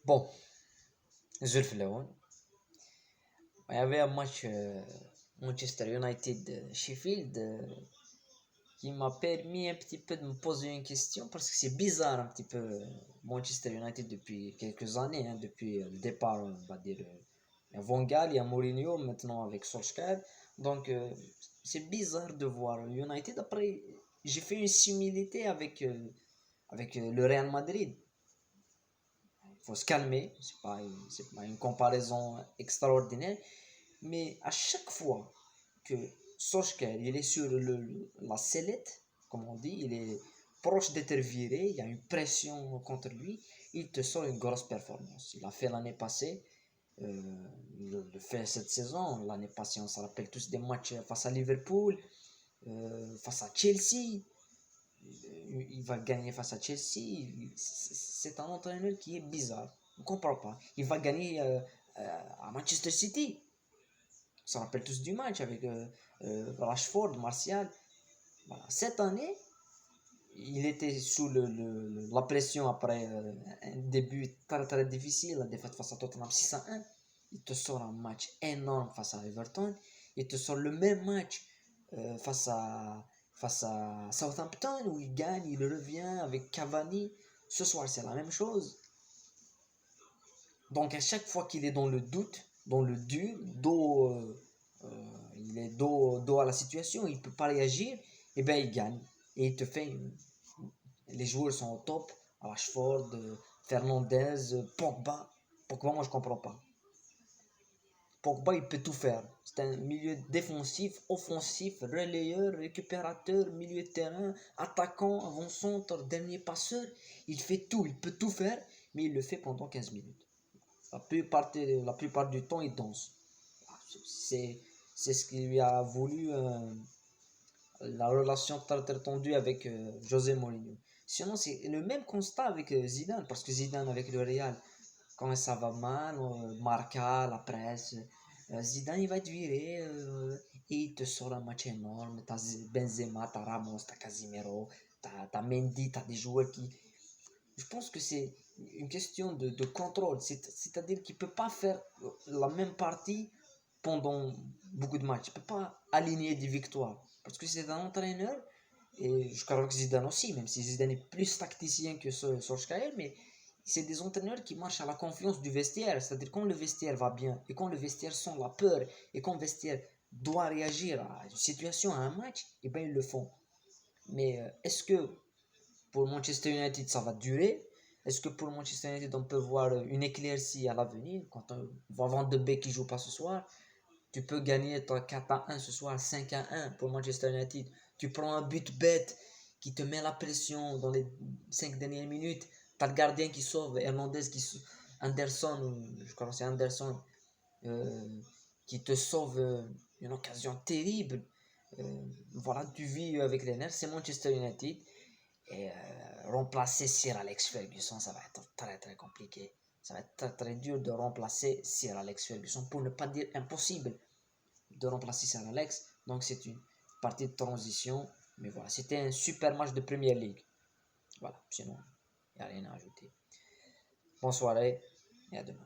Bon, Zulf Laoun, il y avait un match Manchester United-Sheffield qui m'a permis un petit peu de me poser une question parce que c'est bizarre un petit peu Manchester United depuis quelques années, hein, depuis le départ, on va dire, il y a Van Gaal, il y a Mourinho, maintenant avec Solskjaer. Donc c'est bizarre de voir United. Après, j'ai fait une similité avec le Real Madrid. Il faut se calmer, c'est pas une comparaison extraordinaire, mais à chaque fois que Solskjaer il est sur la sellette, comme on dit, il est proche d'être viré, il y a une pression contre lui, il te sort une grosse performance. Il a fait l'année passée, il le fait cette saison. L'année passée, on se rappelle tous des matchs face à Liverpool, face à Chelsea. Il va gagner face à Chelsea. C'est un entraîneur qui est bizarre. On ne comprend pas. Il va gagner à Manchester City. On se rappelle tous du match avec Rashford, Martial. Voilà. Cette année, il était sous la pression après un début très très difficile, la défaite face à Tottenham 6-1. Il te sort un match énorme face à Everton. Il te sort le même match face à Southampton où il gagne, il revient avec Cavani. Ce soir, c'est la même chose. Donc à chaque fois qu'il est dans le doute, dans le dur, il est dos à la situation, il ne peut pas réagir, et bien il gagne. Et il te fait. Les joueurs sont au top. Rashford, Fernandez, Pogba. Pogba, moi je comprends pas. Pogba, il peut tout faire. C'est un milieu défensif, offensif, relayeur, récupérateur, milieu de terrain, attaquant, avant-centre, dernier passeur. Il fait tout, il peut tout faire, mais il le fait pendant 15 minutes. La plupart du temps, il danse. C'est, c'est ce qui lui a voulu la relation très très tendue avec José Mourinho. Sinon, c'est le même constat avec Zidane, parce que Zidane avec le Real, quand ça va mal, Marca, la presse, Zidane il va être viré et il te sort un match énorme. T'as Benzema, t'as Ramos, t'as Casimiro, t'as Mendy, t'as des joueurs qui. Je pense que c'est une question de contrôle, c'est-à-dire qu'il ne peut pas faire la même partie pendant beaucoup de matchs. Il ne peut pas aligner des victoires. Parce que c'est un entraîneur, et je crois que Zidane aussi, même si Zidane est plus tacticien que Solskjaer, mais c'est des entraîneurs qui marchent à la confiance du vestiaire. C'est-à-dire quand le vestiaire va bien, et quand le vestiaire sent la peur, et quand le vestiaire doit réagir à une situation, à un match, et bien ils le font. Mais est-ce que pour Manchester United ça va durer? Est-ce que pour Manchester United on peut voir une éclaircie à l'avenir quand on va Van de Beek qui joue pas ce soir? Tu peux gagner 4-1 ce soir, 5-1 pour Manchester United. Tu prends un but bête qui te met la pression dans les 5 dernières minutes. T'as le gardien qui sauve, Hernandez Anderson, je crois que c'est Anderson, euh, qui te sauve une occasion terrible. Voilà, tu vis avec les nerfs, c'est Manchester United. Et remplacer Sir Alex Ferguson, ça va être très très compliqué. Ça va être très très dur de remplacer Sir Alex Ferguson, pour ne pas dire impossible de remplacer Sir Alex. Donc c'est une partie de transition. Mais voilà, c'était un super match de Premier League. Voilà, sinon, il n'y a rien à ajouter. Bonne soirée et à demain.